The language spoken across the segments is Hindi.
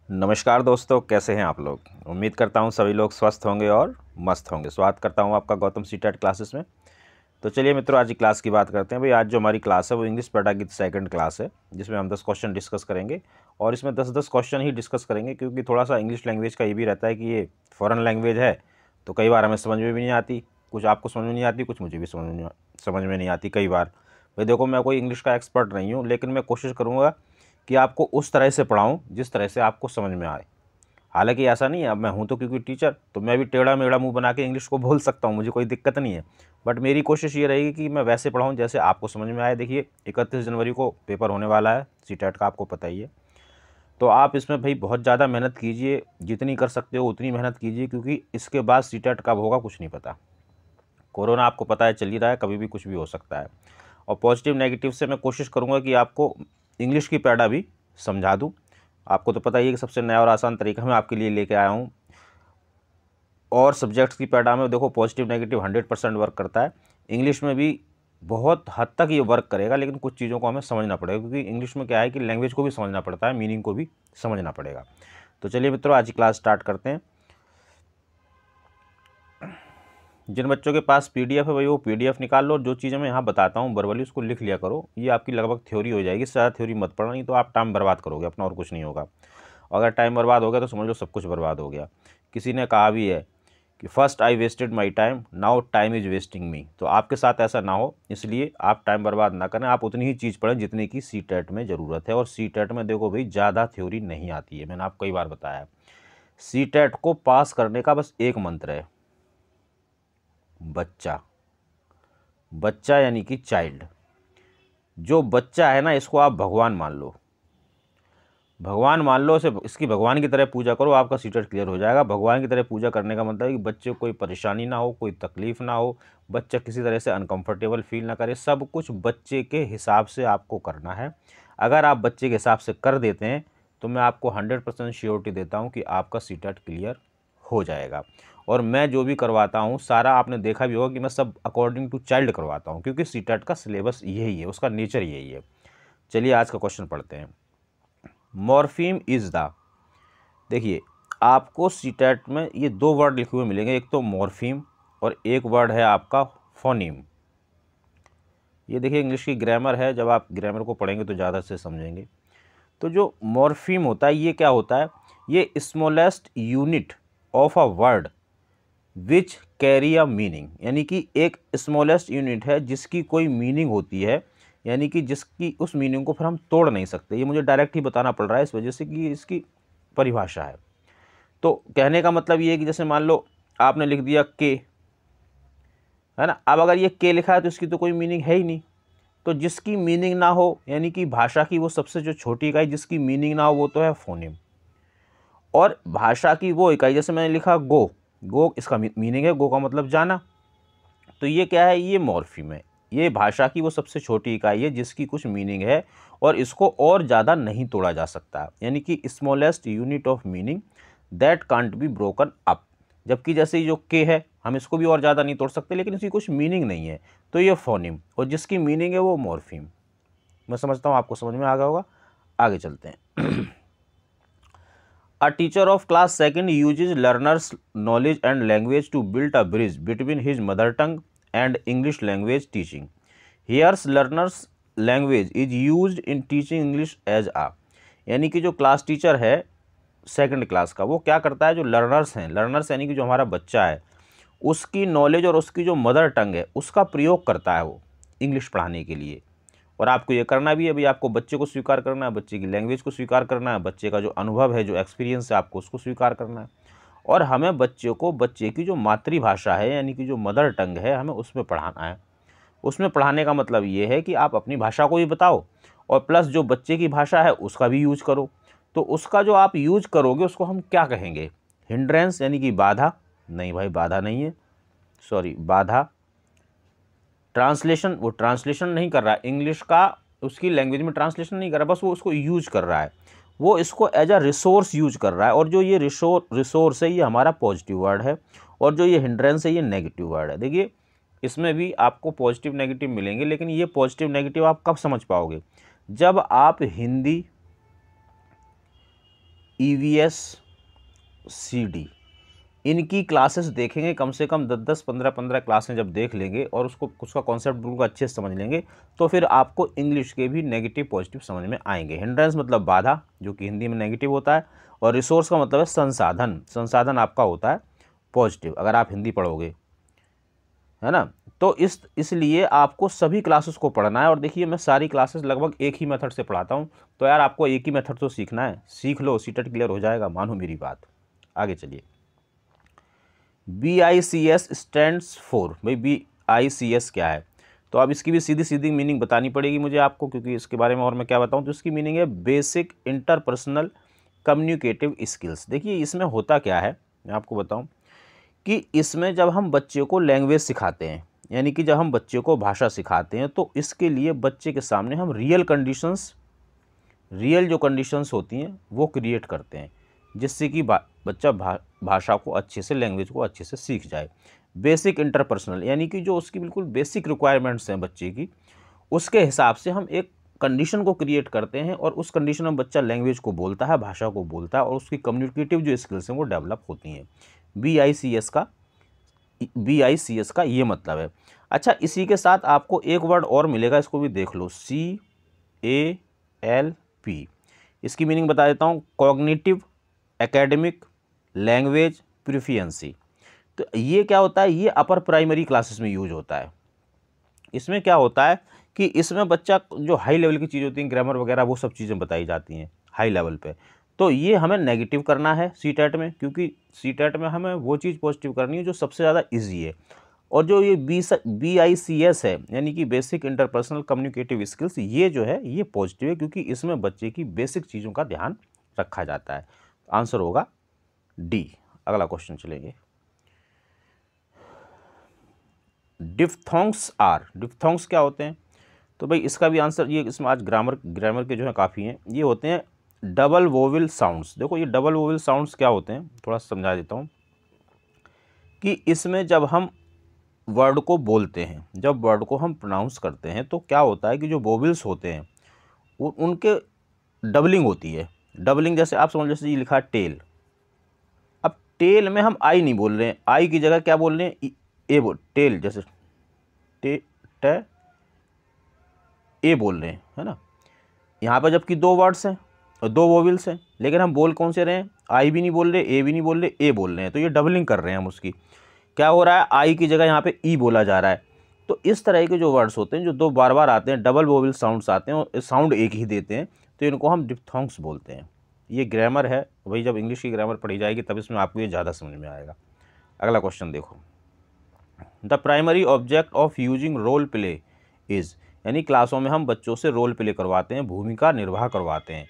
नमस्कार दोस्तों, कैसे हैं आप लोग। उम्मीद करता हूं सभी लोग स्वस्थ होंगे और मस्त होंगे। स्वागत करता हूं आपका गौतम सीटेट क्लासेस में। तो चलिए मित्रों, आज की क्लास की बात करते हैं। भाई आज जो हमारी क्लास है वो इंग्लिश पैडा की सेकंड क्लास है, जिसमें हम 10 क्वेश्चन डिस्कस करेंगे। और इसमें 10-10 क्वेश्चन ही डिस्कस करेंगे, क्योंकि थोड़ा सा इंग्लिश लैंग्वेज का ये भी रहता है कि ये फ़ॉरेन लैंग्वेज है, तो कई बार हमें समझ में भी नहीं आती। कुछ आपको समझ में नहीं आती, कुछ मुझे भी समझ में नहीं आती कई बार। भाई देखो, मैं कोई इंग्लिश का एक्सपर्ट नहीं हूँ, लेकिन मैं कोशिश करूँगा कि आपको उस तरह से पढ़ाऊँ जिस तरह से आपको समझ में आए। हालांकि ऐसा नहीं है, अब मैं हूँ तो क्योंकि टीचर, तो मैं भी टेढ़ा मेढ़ा मुंह बना के इंग्लिश को बोल सकता हूँ, मुझे कोई दिक्कत नहीं है। बट मेरी कोशिश ये रहेगी कि मैं वैसे पढ़ाऊँ जैसे आपको समझ में आए। देखिए 31 जनवरी को पेपर होने वाला है सीटेट का, आपको पता ही है। तो आप इसमें भाई बहुत ज़्यादा मेहनत कीजिए, जितनी कर सकते हो उतनी मेहनत कीजिए, क्योंकि इसके बाद सीटेट कब होगा कुछ नहीं पता। कोरोना आपको पता है चल ही रहा है, कभी भी कुछ भी हो सकता है। और पॉजिटिव नेगेटिव से मैं कोशिश करूँगा कि आपको इंग्लिश की पैडा भी समझा दूँ। आपको तो पता ही है कि सबसे नया और आसान तरीका मैं आपके लिए लेके आया हूँ। और सब्जेक्ट्स की पैडा में देखो, पॉजिटिव नेगेटिव 100% वर्क करता है। इंग्लिश में भी बहुत हद तक ये वर्क करेगा, लेकिन कुछ चीज़ों को हमें समझना पड़ेगा, क्योंकि इंग्लिश में क्या है कि लैंग्वेज को भी समझना पड़ता है, मीनिंग को भी समझना पड़ेगा। तो चलिए मित्रों, आज की क्लास स्टार्ट करते हैं। जिन बच्चों के पास पीडीएफ है भाई, वो पीडीएफ निकाल लो, और जो चीज़ें मैं यहाँ बताता हूँ वर्बली उसको लिख लिया करो। ये आपकी लगभग थ्योरी हो जाएगी, इससे ज़्यादा थ्योरी मत पढ़ना, नहीं तो आप टाइम बर्बाद करोगे अपना, और कुछ नहीं होगा। अगर टाइम बर्बाद हो गया तो समझ लो सब कुछ बर्बाद हो गया। किसी ने कहा भी है कि first I wasted my time, now time is wasting me. तो आपके साथ ऐसा ना हो, इसलिए आप टाइम बर्बाद ना करें। आप उतनी ही चीज़ पढ़ें जितनी की सी टेट में ज़रूरत है। और सी टेट में देखो भाई, ज़्यादा थ्योरी नहीं आती है, मैंने आपको कई बार बताया है। सी टेट को पास करने का बस एक मंत्र है, बच्चा। बच्चा यानी कि चाइल्ड। जो बच्चा है ना, इसको आप भगवान मान लो। भगवान मान लो इसे, इसकी भगवान की तरह पूजा करो, आपका सीटेट क्लियर हो जाएगा। भगवान की तरह पूजा करने का मतलब है कि बच्चे को कोई परेशानी ना हो, कोई तकलीफ ना हो, बच्चा किसी तरह से अनकंफर्टेबल फील ना करे। सब कुछ बच्चे के हिसाब से आपको करना है। अगर आप बच्चे के हिसाब से कर देते हैं तो मैं आपको 100% श्योरिटी देता हूँ कि आपका सीटेट क्लियर हो जाएगा। और मैं जो भी करवाता हूँ सारा, आपने देखा भी होगा कि मैं सब अकॉर्डिंग टू चाइल्ड करवाता हूँ, क्योंकि सीटेट का सिलेबस यही है, उसका नेचर यही है। चलिए आज का क्वेश्चन पढ़ते हैं। मॉर्फीम इज़ द, देखिए आपको सीटेट में ये दो वर्ड लिखे हुए मिलेंगे, एक तो मॉर्फीम और एक वर्ड है आपका फोनीम। ये देखिए इंग्लिश की ग्रामर है, जब आप ग्रामर को पढ़ेंगे तो ज़्यादा से समझेंगे। तो जो मॉर्फीम होता है ये क्या होता है, ये smallest unit of a word which carry a meaning, यानी कि एक स्मॉलेस्ट यूनिट है जिसकी कोई मीनिंग होती है, यानी कि जिसकी उस मीनिंग को फिर हम तोड़ नहीं सकते। ये मुझे डायरेक्ट ही बताना पड़ रहा है इस वजह से कि इसकी परिभाषा है। तो कहने का मतलब ये है कि जैसे मान लो आपने लिख दिया के, है ना। अब अगर ये के लिखा है तो इसकी तो कोई मीनिंग है ही नहीं। तो जिसकी मीनिंग ना हो, यानी कि भाषा की वो सबसे जो छोटी इकाई जिसकी मीनिंग ना हो, वो तो है फोनेम। और भाषा की वो इकाई, जैसे मैंने लिखा गो, गो इसका मीनिंग है, गो का मतलब जाना। तो ये क्या है, ये मॉर्फीम है। ये भाषा की वो सबसे छोटी इकाई है जिसकी कुछ मीनिंग है, और इसको और ज़्यादा नहीं तोड़ा जा सकता, यानी कि smallest unit of meaning that can't be broken up. जबकि जैसे ये जो के है, हम इसको भी और ज़्यादा नहीं तोड़ सकते, लेकिन इसकी कुछ मीनिंग नहीं है, तो ये फोनिम, और जिसकी मीनिंग है वो मॉर्फीम। मैं समझता हूँ आपको समझ में आ गया होगा। आगे चलते हैं। A teacher of class second uses learners' knowledge and language to build a bridge between his mother tongue and English language teaching. Here's learners' language is used in teaching English as a, यानी कि जो क्लास टीचर है सेकंड क्लास का, वो क्या करता है, जो लर्नर्स हैं, लर्नर्स यानी कि जो हमारा बच्चा है, उसकी नॉलेज और उसकी जो मदर टंग है उसका प्रयोग करता है वो इंग्लिश पढ़ाने के लिए। और आपको ये करना भी है भाई, आपको बच्चे को स्वीकार करना है, बच्चे की लैंग्वेज को स्वीकार करना है, बच्चे का जो अनुभव है, जो एक्सपीरियंस है, आपको उसको स्वीकार करना है। और हमें बच्चे को, बच्चे की जो मातृभाषा है यानी कि जो मदर टंग है, हमें उसमें पढ़ाना है। उसमें पढ़ाने का मतलब ये है कि आप अपनी भाषा को भी बताओ, और प्लस जो बच्चे की भाषा है उसका भी यूज करो। तो उसका जो आप यूज करोगे उसको हम क्या कहेंगे, हिंड्रेंस, यानी कि बाधा। नहीं भाई, बाधा नहीं है, सॉरी, बाधा। ट्रांसलेशन, वो ट्रांसलेशन नहीं कर रहा है इंग्लिश का, उसकी लैंग्वेज में ट्रांसलेशन नहीं कर रहा, बस वो उसको यूज कर रहा है, वो इसको एज अ रिसोर्स यूज कर रहा है। और जो ये रिसोर्स है ये हमारा पॉजिटिव वर्ड है, और जो ये हिंड्रेंस है ये नेगेटिव वर्ड है। देखिए इसमें भी आपको पॉजिटिव नेगेटिव मिलेंगे, लेकिन ये पॉजिटिव नेगेटिव आप कब समझ पाओगे, जब आप हिंदी EVS, CD, इनकी क्लासेस देखेंगे, कम से कम 10-10, 15-15 क्लासें जब देख लेंगे और उसका कॉन्सेप्ट बिल्कुल अच्छे से समझ लेंगे, तो फिर आपको इंग्लिश के भी नेगेटिव पॉजिटिव समझ में आएंगे। हिंड्रेंस मतलब बाधा, जो कि हिंदी में नेगेटिव होता है, और रिसोर्स का मतलब है संसाधन, संसाधन आपका होता है पॉजिटिव, अगर आप हिंदी पढ़ोगे, है ना। तो इसलिए आपको सभी क्लासेस को पढ़ना है। और देखिए, मैं सारी क्लासेस लगभग एक ही मेथड से पढ़ाता हूँ, तो यार आपको एक ही मेथड तो सीखना है, सीख लो, सीटेट क्लियर हो जाएगा, मानो मेरी बात। आगे चलिए। BICS स्टैंड्स फॉर, भाई BICS क्या है, तो अब इसकी भी सीधी सीधी मीनिंग बतानी पड़ेगी मुझे आपको, क्योंकि इसके बारे में और मैं क्या बताऊं। तो इसकी मीनिंग है बेसिक इंटरपर्सनल कम्युनिकेटिव स्किल्स। देखिए इसमें होता क्या है, मैं आपको बताऊं कि इसमें जब हम बच्चे को लैंग्वेज सिखाते हैं, यानी कि जब हम बच्चे को भाषा सिखाते हैं, तो इसके लिए बच्चे के सामने हम रियल जो कंडीशंस होती हैं वो क्रिएट करते हैं, जिससे कि बच्चा भाषा को अच्छे से, लैंग्वेज को अच्छे से सीख जाए। बेसिक इंटरपर्सनल यानी कि जो उसकी बिल्कुल बेसिक रिक्वायरमेंट्स हैं बच्चे की, उसके हिसाब से हम एक कंडीशन को क्रिएट करते हैं, और उस कंडीशन में बच्चा लैंग्वेज को बोलता है, भाषा को बोलता है, और उसकी कम्युनिकेटिव जो स्किल्स हैं वो डेवलप होती हैं। BICS का ये मतलब है। अच्छा, इसी के साथ आपको एक वर्ड और मिलेगा, इसको भी देख लो, CALP। इसकी मीनिंग बता देता हूँ, कॉग्निटिव एकेडमिक लैंग्वेज प्रोफिशिएंसी। तो ये क्या होता है, ये अपर प्राइमरी क्लासेस में यूज होता है। इसमें क्या होता है कि इसमें बच्चा जो हाई लेवल की चीज़ होती हैं, ग्रामर वगैरह, वो सब चीज़ें बताई जाती हैं हाई लेवल पे। तो ये हमें नेगेटिव करना है सीटेट में, क्योंकि सीटेट में हमें वो चीज़ पॉजिटिव करनी है जो सबसे ज़्यादा ईजी है। और जो ये BICS है, यानी कि बेसिक इंटरपर्सनल कम्युनिकेटिव स्किल्स, ये जो है ये पॉजिटिव है, क्योंकि इसमें बच्चे की बेसिक चीज़ों का ध्यान रखा जाता है। आंसर होगा डी। अगला क्वेश्चन चलेंगे। डिफ्थोंग्स क्या होते हैं, तो भाई इसका भी आंसर, ये इसमें आज ग्रामर के जो है काफ़ी हैं। ये होते हैं डबल वोवेल साउंड्स। देखो ये डबल वोवेल साउंड्स क्या होते हैं, थोड़ा समझा देता हूँ कि इसमें जब हम वर्ड को बोलते हैं, जब वर्ड को हम प्रोनाउंस करते हैं, तो क्या होता है कि जो वोवेल्स होते हैं उनके डबलिंग होती है। डबलिंग जैसे आप समझ, जैसे ये लिखा है टेल, अब टेल में हम आई नहीं बोल रहे हैं, आई की जगह क्या बोल रहे हैं, टेल, जैसे ए बोल रहे हैं, है ना। यहाँ पर जबकि दो वर्ड्स हैं और दो वोवेल्स हैं, लेकिन हम बोल कौन से रहे हैं, आई भी नहीं बोल रहे, ए भी नहीं बोल रहे, ए बोल रहे हैं। तो ये डबलिंग कर रहे हैं हम उसकी। क्या हो रहा है, आई की जगह यहाँ पे ई बोला जा रहा है। तो इस तरह के जो वर्ड्स होते हैं, जो दो बार बार आते हैं, डबल वोवेल साउंड्स आते हैं और साउंड एक ही देते हैं, तो इनको हम डिप्थोंग्स बोलते हैं। ये ग्रामर है भाई, जब इंग्लिश की ग्रामर पढ़ी जाएगी तब इसमें आपको ये ज़्यादा समझ में आएगा। अगला क्वेश्चन देखो। The primary object of using role play is, यानी क्लासों में हम बच्चों से रोल प्ले करवाते हैं, भूमिका निर्वाह करवाते हैं।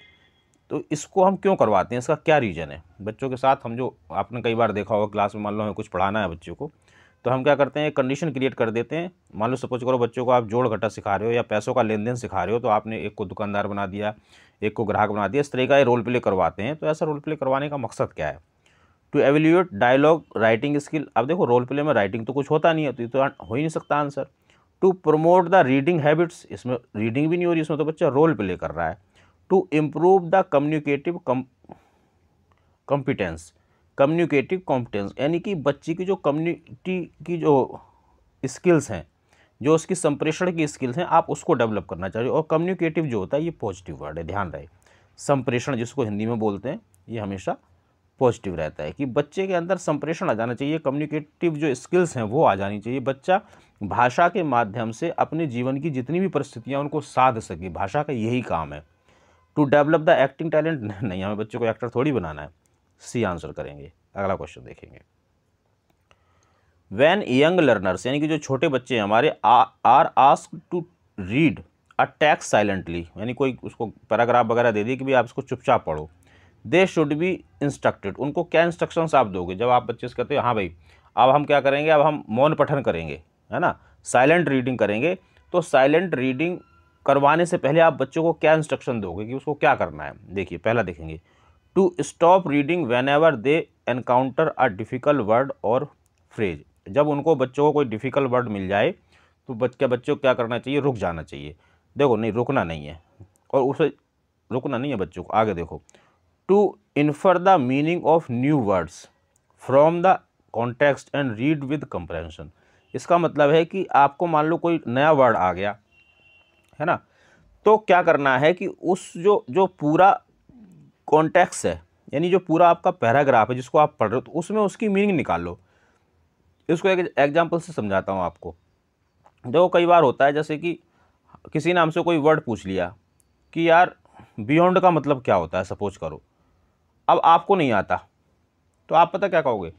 तो इसको हम क्यों करवाते हैं, इसका क्या रीज़न है। बच्चों के साथ हम, जो आपने कई बार देखा होगा क्लास में, मान लो हमें कुछ पढ़ाना है बच्चों को, तो हम क्या करते हैं, एक कंडीशन क्रिएट कर देते हैं। मान लो सपोज करो बच्चों को आप जोड़ घटा सिखा रहे हो या पैसों का लेन देन सिखा रहे हो, तो आपने एक को दुकानदार बना दिया, एक को ग्राहक बना दिया, इस तरह का ये रोल प्ले करवाते हैं। तो ऐसा रोल प्ले करवाने का मकसद क्या है, to evaluate dialogue writing skill. अब देखो रोल प्ले में राइटिंग तो कुछ होता नहीं है, तो ये तो हो ही नहीं सकता answer. To promote the reading habits, इसमें रीडिंग भी नहीं हो रही, इसमें तो बच्चा रोल प्ले कर रहा है। To improve the communicative competence, यानी कि बच्चे की जो कम्युनिटी की जो स्किल्स हैं, जो उसकी संप्रेषण की स्किल्स हैं, आप उसको डेवलप करना चाहिए। और कम्युनिकेटिव जो होता है ये पॉजिटिव वर्ड है, ध्यान रहे। संप्रेषण जिसको हिंदी में बोलते हैं, ये हमेशा पॉजिटिव रहता है, कि बच्चे के अंदर संप्रेषण आ जाना चाहिए, कम्युनिकेटिव जो स्किल्स हैं वो आ जानी चाहिए। बच्चा भाषा के माध्यम से अपने जीवन की जितनी भी परिस्थितियाँ उनको साध सके, भाषा का यही काम है। To develop the acting talent, नहीं, हमें बच्चे को एक्टर थोड़ी बनाना है। सी आंसर करेंगे। अगला क्वेश्चन देखेंगे। व्हेन यंग लर्नर्स, यानी कि जो छोटे बच्चे हैं हमारे, are asked to read a text silently, यानी कोई उसको पैराग्राफ वगैरह दे दी कि भाई आप इसको चुपचाप पढ़ो, दे शुड बी इंस्ट्रक्टेड, उनको क्या इंस्ट्रक्शंस आप दोगे। जब आप बच्चे से कहते हो हाँ भाई अब हम क्या करेंगे, अब हम मौन पठन करेंगे, है ना, साइलेंट रीडिंग करेंगे, तो साइलेंट रीडिंग करवाने से पहले आप बच्चों को क्या इंस्ट्रक्शन दोगे कि उसको क्या करना है। देखिए पहला देखेंगे, to stop reading whenever they encounter a difficult word और फ्रेज। जब उनको बच्चों को कोई डिफ़िकल्ट वर्ड मिल जाए तो बच्चों को क्या करना चाहिए, रुक जाना चाहिए। देखो नहीं, रुकना नहीं है, और उसे रुकना नहीं है बच्चों को। आगे देखो, to infer the meaning of new words from the context and read with comprehension. इसका मतलब है कि आपको मान लो कोई नया वर्ड आ गया है ना, तो क्या करना है कि उस जो जो पूरा कॉन्टेक्स्ट है, यानी जो पूरा आपका पैराग्राफ है जिसको आप पढ़ रहे हो, तो उसमें उसकी मीनिंग निकाल लो। इसको एक एग्जांपल से समझाता हूँ आपको। देखो कई बार होता है जैसे कि किसी ने हमसे कोई वर्ड पूछ लिया कि यार बियॉन्ड का मतलब क्या होता है, सपोज करो, अब आपको नहीं आता, तो आप पता क्या कहोगे,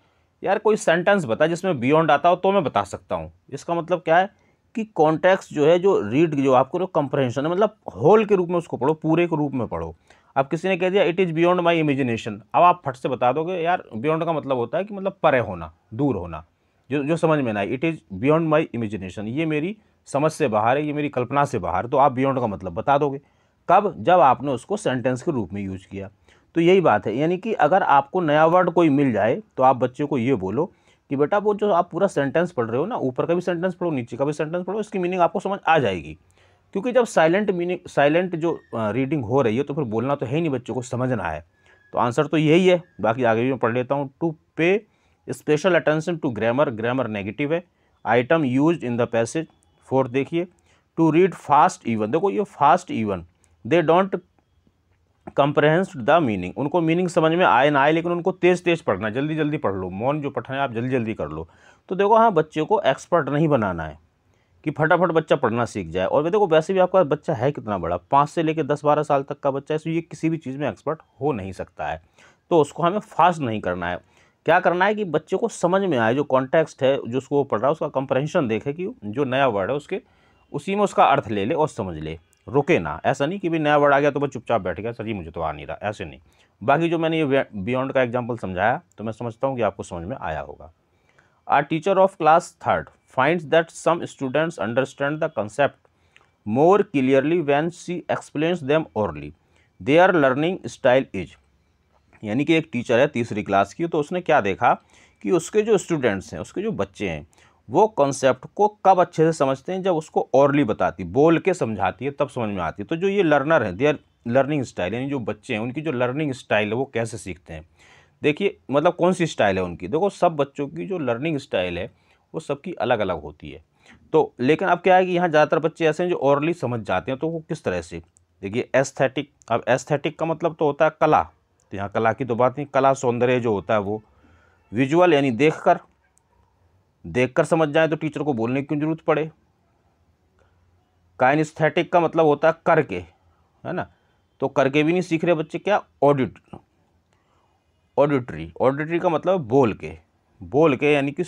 यार कोई सेंटेंस बता जिसमें बियॉन्ड आता हो तो मैं बता सकता हूँ। इसका मतलब क्या है कि कॉन्टेक्स्ट जो है, जो रीड जो आपको जो कंप्रहेंशन है, मतलब होल के रूप में उसको पढ़ो, पूरे के रूप में पढ़ो। अब किसी ने कह दिया it is beyond my imagination, अब आप फट से बता दोगे यार बियॉन्ड का मतलब होता है कि मतलब परे होना, दूर होना, जो समझ में ना आए। It is beyond my imagination, ये मेरी समझ से बाहर है, ये मेरी कल्पना से बाहर, तो आप बियॉन्ड का मतलब बता दोगे। कब? जब आपने उसको सेंटेंस के रूप में यूज किया। तो यही बात है, यानी कि अगर आपको नया वर्ड कोई मिल जाए तो आप बच्चे को ये बोलो कि बेटा वो जो आप पूरा सेंटेंस पढ़ रहे हो ना, ऊपर का भी सेंटेंस पढ़ो, नीचे का भी सेंटेंस पढ़ो, इसकी मीनिंग आपको समझ आ जाएगी। क्योंकि जब साइलेंट जो रीडिंग हो रही है तो फिर बोलना तो है ही नहीं, बच्चों को समझना है। तो आंसर तो यही है, बाकी आगे भी मैं पढ़ लेता हूँ। To pay special attention to grammar, grammar negative है। Item used in the passage, fourth देखिए। टू रीड फास्ट इवन, देखो ये fast even, they don't comprehend the meaning, उनको मीनिंग समझ में आए ना आए, लेकिन उनको तेज़ तेज़ पढ़ना, जल्दी जल्दी पढ़ लो, मौन जो पढ़ना है आप जल्दी जल्दी कर लो। तो देखो हाँ, बच्चे को एक्सपर्ट नहीं बनाना है कि फटाफट बच्चा पढ़ना सीख जाए। और देखो वैसे भी आपका बच्चा है कितना बड़ा, 5 से लेकर 10-12 साल तक का बच्चा है, तो ये किसी भी चीज़ में एक्सपर्ट हो नहीं सकता है। तो उसको हमें फास्ट नहीं करना है। क्या करना है कि बच्चे को समझ में आए, जो कॉन्टेक्स्ट है जो उसको वो पढ़ रहा है उसका कंप्रहेंशन देखे कि जो नया वर्ड है उसके उसी में उसका अर्थ ले ले और समझ ले, रुके ना। ऐसा नहीं कि भी नया वर्ड आ गया तो बस चुपचाप बैठ गया, सर जी मुझे तो आ नहीं रहा, ऐसे नहीं। बाकी जो मैंने ये बियॉन्ड का एग्जाम्पल समझाया तो मैं समझता हूँ कि आपको समझ में आया होगा। A teacher of class 3rd finds that some students understand the concept more clearly when she explains them orally. Their learning style is, यानी कि एक टीचर है तीसरी क्लास की, तो उसने क्या देखा कि उसके जो स्टूडेंट्स हैं, उसके जो बच्चे हैं, वो कॉन्सेप्ट को कब अच्छे से समझते हैं, जब उसको ऑरली बताती, बोल के समझाती है, तब समझ में आती है। तो जो ये लर्नर है, देयर लर्निंग स्टाइल, यानी जो बच्चे हैं उनकी जो लर्निंग स्टाइल है वो कैसे सीखते हैं। देखिए मतलब कौन सी स्टाइल है उनकी, देखो सब बच्चों की जो लर्निंग स्टाइल है वो सबकी अलग अलग होती है। तो लेकिन अब क्या है कि यहाँ ज़्यादातर बच्चे ऐसे हैं जो ऑरली समझ जाते हैं। तो वो किस तरह से, देखिए एस्थेटिक, अब एस्थेटिक का मतलब तो होता है कला, तो यहाँ कला की तो बात नहीं, कला सौंदर्य जो होता है वो। विजुअल यानी देखकर समझ जाए तो टीचर को बोलने की क्यों जरूरत पड़े। काइनेस्थेटिक का मतलब होता है करके, है ना, तो करके भी नहीं सीख रहे बच्चे। क्या? ऑडिटरी का मतलब बोल के यानी कि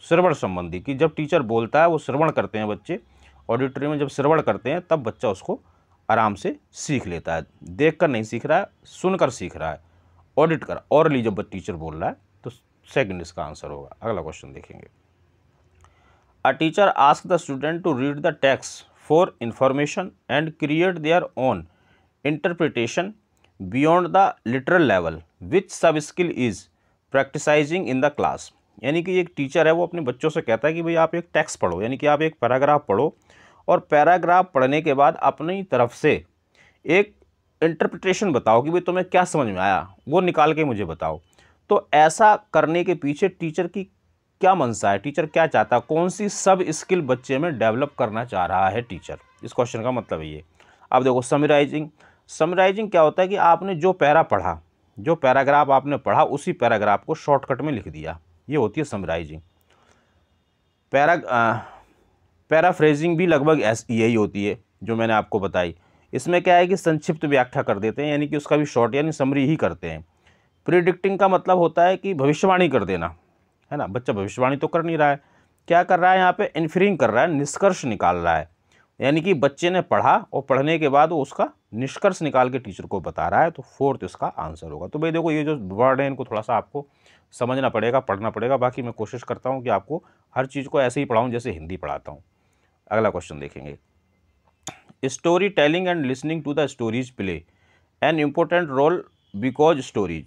श्रवण संबंधी, कि जब टीचर बोलता है वो श्रवण करते हैं बच्चे। ऑडिटरी में जब श्रवण करते हैं तब बच्चा उसको आराम से सीख लेता है, देख कर नहीं सीख रहा है, सुनकर सीख रहा है। ऑडिट कर, ऑरली जब टीचर बोल रहा है तो सेकंड इसका आंसर होगा। अगला क्वेश्चन देखेंगे। A teacher ask the student to read the text for information and create their own interpretation beyond the literal level, which sub skill is practising in the class. यानी कि एक टीचर है वो अपने बच्चों से कहता है कि भाई आप एक टेक्स्ट पढ़ो, यानी कि आप एक पैराग्राफ पढ़ो, और पैराग्राफ पढ़ने के बाद अपनी तरफ से एक इंटरप्रिटेशन बताओ कि भाई तुम्हें क्या समझ में आया, वो निकाल के मुझे बताओ। तो ऐसा करने के पीछे टीचर की क्या मंशा है, टीचर क्या चाहता है, कौन सी सब स्किल बच्चे में डेवलप करना चाह रहा है टीचर, इस क्वेश्चन का मतलब ये। अब देखो समराइजिंग क्या होता है कि आपने जो पैरा पढ़ा, जो पैराग्राफ आपने पढ़ा उसी पैराग्राफ को शॉर्टकट में लिख दिया, ये होती है समराइजिंग। पैराफ्रेजिंग भी लगभग यही होती है जो मैंने आपको बताई। इसमें क्या है कि संक्षिप्त व्याख्या कर देते हैं, यानी कि उसका भी शॉर्ट यानी समरी ही करते हैं। प्रिडिक्टिंग का मतलब होता है कि भविष्यवाणी कर देना, है ना, बच्चा भविष्यवाणी तो कर नहीं रहा है, क्या कर रहा है यहाँ पे, इन्फरिंग कर रहा है, निष्कर्ष निकाल रहा है। यानी कि बच्चे ने पढ़ा और पढ़ने के बाद वो उसका निष्कर्ष निकाल के टीचर को बता रहा है। तो फोर्थ इसका आंसर होगा। तो भाई देखो ये जो वर्ड है इनको थोड़ा सा आपको समझना पड़ेगा, पढ़ना पड़ेगा। बाकी मैं कोशिश करता हूँ कि आपको हर चीज़ को ऐसे ही पढ़ाऊँ जैसे हिंदी पढ़ाता हूँ। अगला क्वेश्चन देखेंगे। Storytelling and listening to the stories play an important role because story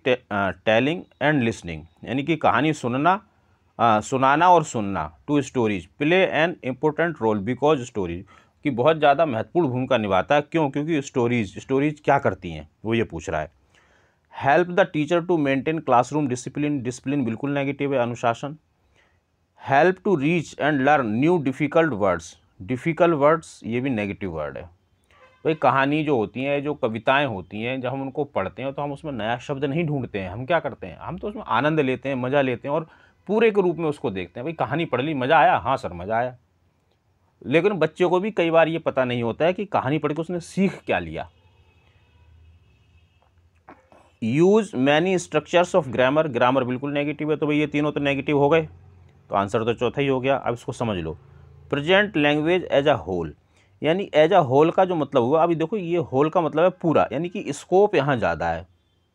telling and listening, यानी कि कहानी सुनाना और सुनना, to stories play an important role because stories, कि बहुत ज़्यादा महत्वपूर्ण भूमिका निभाता है। क्यों? क्योंकि स्टोरीज क्या करती हैं, वो ये पूछ रहा है। Help the teacher to maintain classroom discipline, discipline बिल्कुल नेगेटिव है, अनुशासन। Help to reach and learn new difficult words, difficult words ये भी नेगेटिव वर्ड है। भाई कहानी जो होती हैं, जो कविताएं होती हैं, जब हम उनको पढ़ते हैं तो हम उसमें नया शब्द नहीं ढूंढते हैं, हम क्या करते हैं, हम तो उसमें आनंद लेते हैं, मज़ा लेते हैं और पूरे के रूप में उसको देखते हैं। भाई कहानी पढ़ ली, मज़ा आया, हाँ सर मज़ा आया। लेकिन बच्चों को भी कई बार ये पता नहीं होता है कि कहानी पढ़ के उसने सीख क्या लिया। Use many structures of grammar, grammar बिल्कुल नेगेटिव है। तो भाई ये तीनों तो नेगेटिव हो गए, तो आंसर तो चौथा ही हो गया। अब इसको समझ लो। Present language as a whole, यानी एज अ होल का जो मतलब हुआ, अभी देखो ये होल का मतलब है पूरा, यानी कि स्कोप यहाँ ज़्यादा है,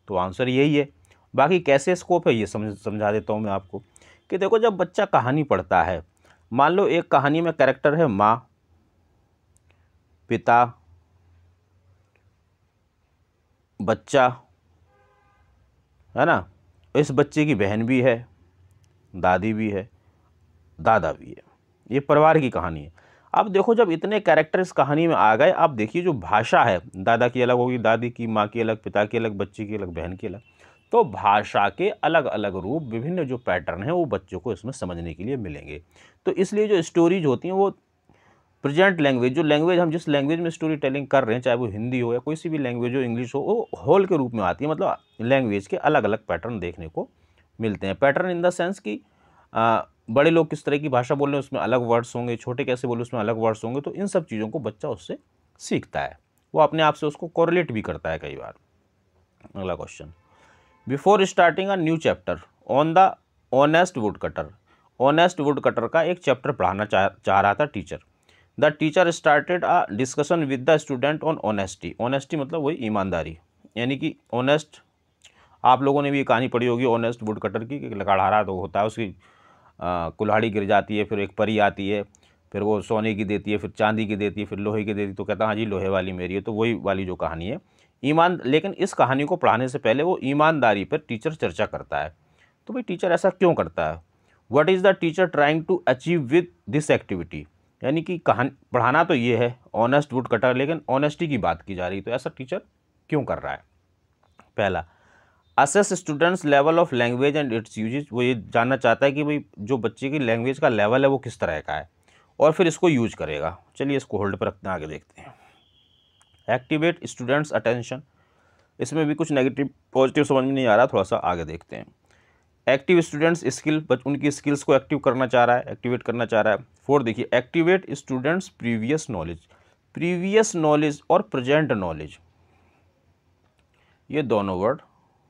तो आंसर यही है। बाकी कैसे स्कोप है ये समझा देता हूँ मैं आपको कि देखो जब बच्चा कहानी पढ़ता है, मान लो एक कहानी में कैरेक्टर है माँ, पिता, बच्चा, है ना, इस बच्चे की बहन भी है, दादी भी है, दादा भी है, ये परिवार की कहानी है। अब देखो जब इतने कैरेक्टर इस कहानी में आ गए, आप देखिए जो भाषा है, दादा की अलग होगी, दादी की, माँ की अलग, पिता की अलग, बच्चे की अलग, बहन की अलग, तो भाषा के अलग अलग रूप, विभिन्न जो पैटर्न हैं वो बच्चों को इसमें समझने के लिए मिलेंगे। तो इसलिए जो स्टोरीज होती हैं वो प्रेजेंट लैंग्वेज, जो लैंग्वेज हम जिस लैंग्वेज में स्टोरी टेलिंग कर रहे हैं, चाहे वो हिंदी हो या कोई सी भी लैंग्वेज हो, इंग्लिश हो, वो होल के रूप में आती है। मतलब लैंग्वेज के अलग अलग पैटर्न देखने को मिलते हैं। पैटर्न इन द सेंस कि बड़े लोग किस तरह की भाषा बोल रहे हैं उसमें अलग वर्ड्स होंगे, छोटे कैसे बोले उसमें अलग वर्ड्स होंगे। तो इन सब चीज़ों को बच्चा उससे सीखता है, वो अपने आप से उसको कोरिलेट भी करता है कई बार। अगला question, before starting a new chapter on the honest wood cutter, honest wood cutter का एक चैप्टर पढ़ाना चाह रहा था teacher. The teacher started a discussion with the student on honesty, honesty मतलब वही ईमानदारी, यानी कि ऑनेस्ट, आप लोगों ने भी ये कहानी पढ़ी होगी ऑनेस्ट वुड कटर की, कि लकड़हारा तो होता है, उसकी कुल्हाड़ी गिर जाती है, फिर एक परी आती है, फिर वो सोने की देती है, फिर चांदी की देती है, फिर लोहे की देती है, तो कहता है हाँ जी लोहे वाली मेरी है। तो वही वाली जो कहानी है लेकिन इस कहानी को पढ़ाने से पहले वो ईमानदारी पर टीचर चर्चा करता है। तो भाई टीचर ऐसा क्यों करता है, what is the teacher trying to achieve with this activity, यानी कि कहानी पढ़ाना तो ये है ऑनेस्ट वुड कटर, लेकिन ऑनेस्टी की बात की जा रही, तो ऐसा टीचर क्यों कर रहा है। पहला, assess students level of language and its usage, वो ये जानना चाहता है कि भाई जो बच्चे की लैंग्वेज का लेवल है वो किस तरह का है, और फिर इसको यूज करेगा। चलिए इसको होल्ड पर रखते हैं, आगे देखते हैं। एक्टिवेट स्टूडेंट्स अटेंशन, इसमें भी कुछ नेगेटिव पॉजिटिव समझ में नहीं आ रहा, थोड़ा सा आगे देखते हैं। एक्टिव स्टूडेंट्स स्किल, उनकी स्किल्स को एक्टिव करना चाह रहा है, एक्टिवेट करना चाह रहा है। 4 देखिए, activate students previous knowledge, previous knowledge और प्रेजेंट नॉलेज, ये दोनों वर्ड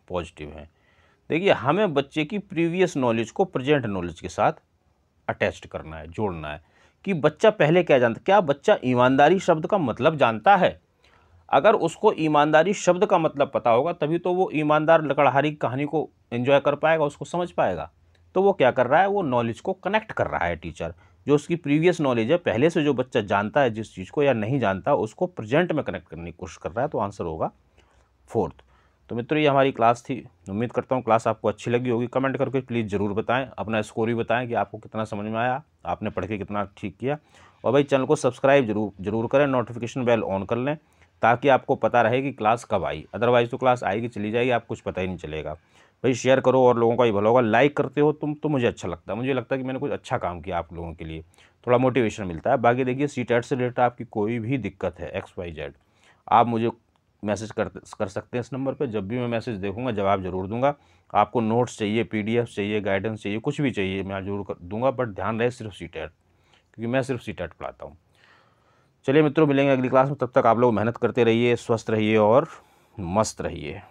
पॉजिटिव हैं। देखिए हमें बच्चे की प्रीवियस नॉलेज को प्रेजेंट नॉलेज के साथ अटैच करना है, जोड़ना है कि बच्चा पहले क्या जानता, क्या बच्चा ईमानदारी शब्द का मतलब जानता है। अगर उसको ईमानदारी शब्द का मतलब पता होगा तभी तो वो ईमानदार लकड़हारी की कहानी को एंजॉय कर पाएगा, उसको समझ पाएगा। तो वो क्या कर रहा है, वो नॉलेज को कनेक्ट कर रहा है टीचर, जो उसकी प्रीवियस नॉलेज है, पहले से जो बच्चा जानता है जिस चीज़ को या नहीं जानता उसको प्रेजेंट में कनेक्ट करने की कोशिश कर रहा है। तो आंसर होगा 4th। तो मित्रों ये हमारी क्लास थी, उम्मीद करता हूँ क्लास आपको अच्छी लगी होगी। कमेंट करके प्लीज़ ज़रूर बताएं, अपना स्कोर भी बताएं कि आपको कितना समझ में आया, आपने पढ़ के कितना ठीक किया। और भाई चैनल को सब्सक्राइब जरूर करें, नोटिफिकेशन बेल ऑन कर लें ताकि आपको पता रहे कि क्लास कब आई। अदरवाइज़ तो क्लास आएगी चली जाएगी, आपको कुछ पता ही नहीं चलेगा। भाई शेयर करो और लोगों का ही भला होगा, लाइक करते हो तुम तो मुझे अच्छा लगता है, मुझे लगता है कि मैंने कुछ अच्छा काम किया आप लोगों के लिए, थोड़ा मोटिवेशन मिलता है। बाकी देखिए सीटेट से रिलेटेड आपकी कोई भी दिक्कत है XYZ, आप मुझे मैसेज कर सकते हैं इस नंबर पे। जब भी मैं मैसेज देखूंगा जवाब जरूर दूंगा। आपको नोट्स चाहिए, PDF चाहिए, गाइडेंस चाहिए, कुछ भी चाहिए मैं जरूर दूंगा, बट ध्यान रहे सिर्फ सीटेट, क्योंकि मैं सिर्फ सीटेट पढ़ाता हूँ। चलिए मित्रों मिलेंगे अगली क्लास में, तब तक आप लोग मेहनत करते रहिए, स्वस्थ रहिए और मस्त रहिए।